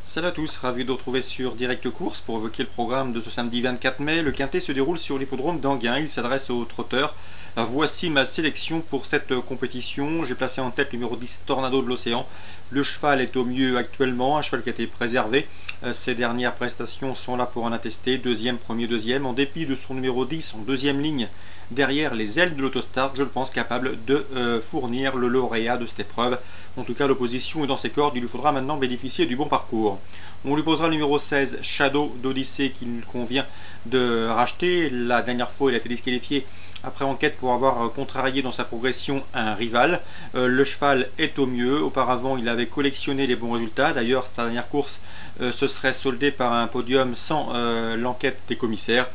Salut à tous, ravi de vous retrouver sur Direct Course pour évoquer le programme de ce samedi 24 mai. Le quintet se déroule sur l'hippodrome d'Enghien, il s'adresse aux trotteurs. Voici ma sélection pour cette compétition. J'ai placé en tête le numéro 10 Tornado de l'Océan. Le cheval est au mieux actuellement, un cheval qui a été préservé. Ses dernières prestations sont là pour en attester. Deuxième, premier, deuxième. En dépit de son numéro 10 en deuxième ligne, derrière les ailes de l'autostart, je le pense capable de fournir le lauréat de cette épreuve. En tout cas, l'opposition est dans ses cordes, il lui faudra maintenant bénéficier du bon parcours. On lui posera le numéro 16, Shadow d'Odyssée, qu'il convient de racheter. La dernière fois, il a été disqualifié après enquête pour avoir contrarié dans sa progression un rival. Le cheval est au mieux. Auparavant, il avait collectionné les bons résultats. D'ailleurs, sa dernière course se serait soldée par un podium sans l'enquête des commissaires.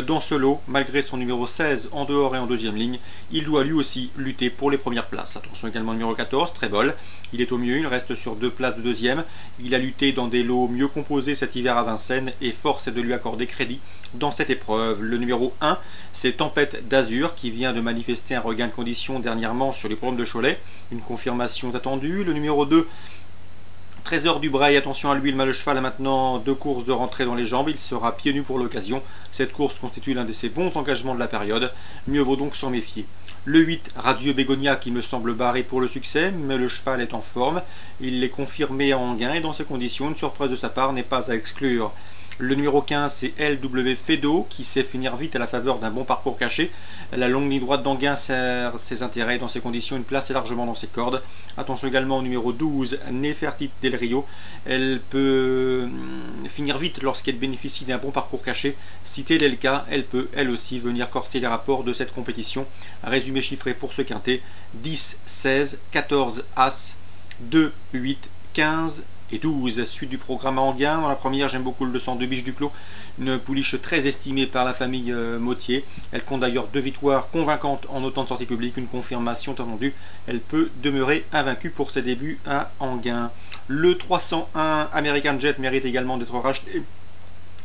Dans ce lot, malgré son numéro 16 en dehors et en deuxième ligne, il doit lui aussi lutter pour les premières places. Attention également numéro 14, Trébol. Il est au mieux, il reste sur 2 places de deuxième. Il a lutté dans des lots mieux composés cet hiver à Vincennes et force est de lui accorder crédit dans cette épreuve. Le numéro 1, c'est Tempête d'Azur qui vient de manifester un regain de condition dernièrement sur les programmes de Cholet. Une confirmation attendue. Le numéro 2, Trésor du Braille, attention à lui, le cheval a maintenant 2 courses de rentrée dans les jambes, il sera pieds nus pour l'occasion. Cette course constitue l'un de ses bons engagements de la période, mieux vaut donc s'en méfier. Le 8, Radieux Bégonia qui me semble barré pour le succès, mais le cheval est en forme, il l'est confirmé à Enghien et dans ces conditions, une surprise de sa part n'est pas à exclure. Le numéro 15, c'est LW Fedo, qui sait finir vite à la faveur d'un bon parcours caché. La longue ligne droite d'Enghien sert ses intérêts. Dans ces conditions, une place est largement dans ses cordes. Attention également au numéro 12, Nefertiti Del Rio. Elle peut finir vite lorsqu'elle bénéficie d'un bon parcours caché. Si tel est le cas, elle peut, elle aussi, venir corser les rapports de cette compétition. Résumé chiffré pour ce quintet, 10, 16, 14 As, 2, 8, 15 et 12. Suite du programme à Enghien. Dans la première, j'aime beaucoup le 202 Biche du Clos, une pouliche très estimée par la famille Mottier. Elle compte d'ailleurs 2 victoires convaincantes en autant de sorties publiques, une confirmation attendue. Elle peut demeurer invaincue pour ses débuts à Enghien. Le 301 American Jet mérite également d'être racheté.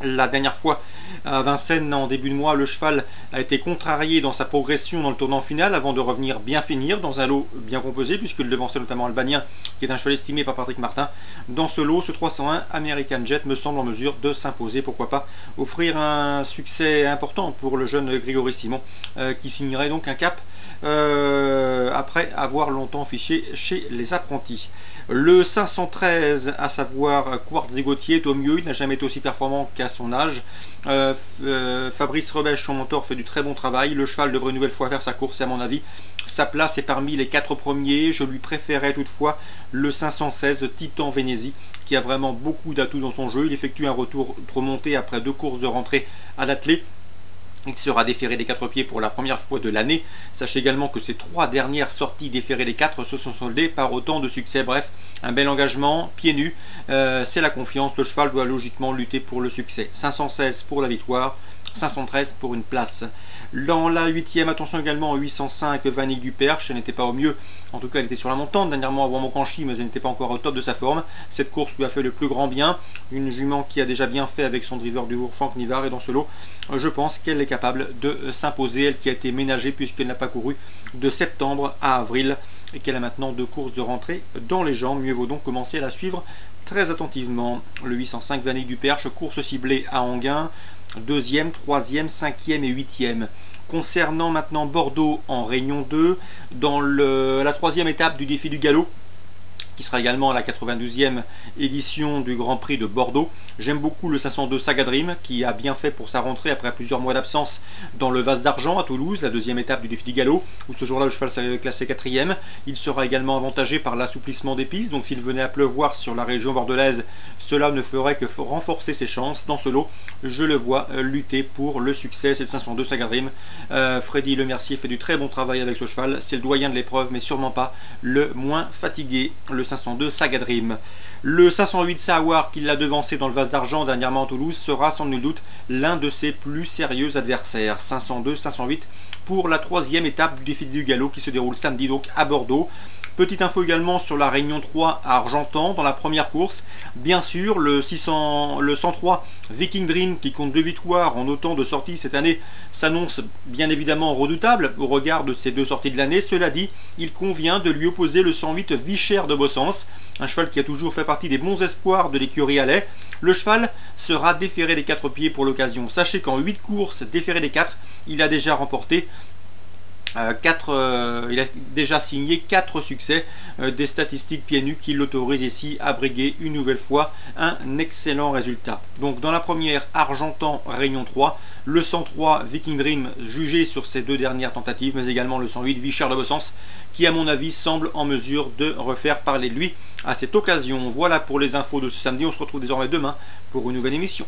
La dernière fois à Vincennes en début de mois, le cheval a été contrarié dans sa progression dans le tournant final avant de revenir bien finir dans un lot bien composé puisqu'il devançait notamment Albanien qui est un cheval estimé par Patrick Martin. Dans ce lot, ce 301 American Jet me semble en mesure de s'imposer, pourquoi pas offrir un succès important pour le jeune Grégory Simon qui signerait donc un cap après avoir longtemps fiché chez les apprentis. Le 513, à savoir Quartz et Gauthier, est au mieux, il n'a jamais été aussi performant qu'à son âge. Fabrice Rebèche, son mentor, fait du très bon travail. Le cheval devrait une nouvelle fois faire sa course et à mon avis, sa place est parmi les 4 premiers. Je lui préférais toutefois le 516 Titan Vénézie, qui a vraiment beaucoup d'atouts dans son jeu. Il effectue un retour remonté après 2 courses de rentrée à l'attelé. Il sera déféré des 4 pieds pour la première fois de l'année. Sachez également que ces 3 dernières sorties déférées des 4 se sont soldées par autant de succès. Bref, un bel engagement, pieds nus, c'est la confiance. Le cheval doit logiquement lutter pour le succès. 516 pour la victoire, 513 pour une place. Dans la 8e, attention également au 805 Vanille du Perche, elle n'était pas au mieux, en tout cas elle était sur la montante dernièrement à Bois-Moncanchy, mais elle n'était pas encore au top de sa forme. Cette course lui a fait le plus grand bien, une jument qui a déjà bien fait avec son driver du Vour, Franck Nivard, et dans ce lot, je pense qu'elle est capable de s'imposer, elle qui a été ménagée puisqu'elle n'a pas couru de septembre à avril, et qu'elle a maintenant 2 courses de rentrée dans les jambes. Mieux vaut donc commencer à la suivre très attentivement. Le 805 Vanille du Perche, course ciblée à Enghien, 2e, 3e, 5e et 8e. Concernant maintenant Bordeaux en Réunion 2, dans la 3e étape du défi du galop, qui sera également la 92e édition du Grand Prix de Bordeaux. J'aime beaucoup le 502 Saga Dream qui a bien fait pour sa rentrée après plusieurs mois d'absence dans le Vase d'Argent à Toulouse, la 2e étape du défi du galop, où ce jour-là le cheval s'est classé 4e. Il sera également avantagé par l'assouplissement des pistes, donc s'il venait à pleuvoir sur la région bordelaise, cela ne ferait que renforcer ses chances. Dans ce lot, je le vois lutter pour le succès, c'est le 502 Saga Dream. Freddy Lemercier fait du très bon travail avec ce cheval, c'est le doyen de l'épreuve, mais sûrement pas le moins fatigué. Le 502 Saga Dream. Le 508 Sahawar, qui l'a devancé dans le Vase d'Argent dernièrement à Toulouse, sera sans nul doute l'un de ses plus sérieux adversaires. 502-508 pour la 3e étape du défi du galop qui se déroule samedi donc à Bordeaux. Petite info également sur la Réunion 3 à Argentan dans la première course. Bien sûr, le 103 Viking Dream qui compte 2 victoires en autant de sorties cette année s'annonce bien évidemment redoutable au regard de ces 2 sorties de l'année. Cela dit, il convient de lui opposer le 108 Vichère de Bossens, un cheval qui a toujours fait partie des bons espoirs de l'écurie Alais. Le cheval sera déféré des 4 pieds pour l'occasion. Sachez qu'en 8 courses déféré des 4, il a déjà remporté il a déjà signé 4 succès, des statistiques pieds nus qui l'autorisent ici à briguer une nouvelle fois un excellent résultat. Donc dans la première, Argentan Réunion 3, le 103 Viking Dream jugé sur ces 2 dernières tentatives, mais également le 108 Vichère de Bossens qui à mon avis semble en mesure de refaire parler de lui à cette occasion. Voilà pour les infos de ce samedi, on se retrouve désormais demain pour une nouvelle émission.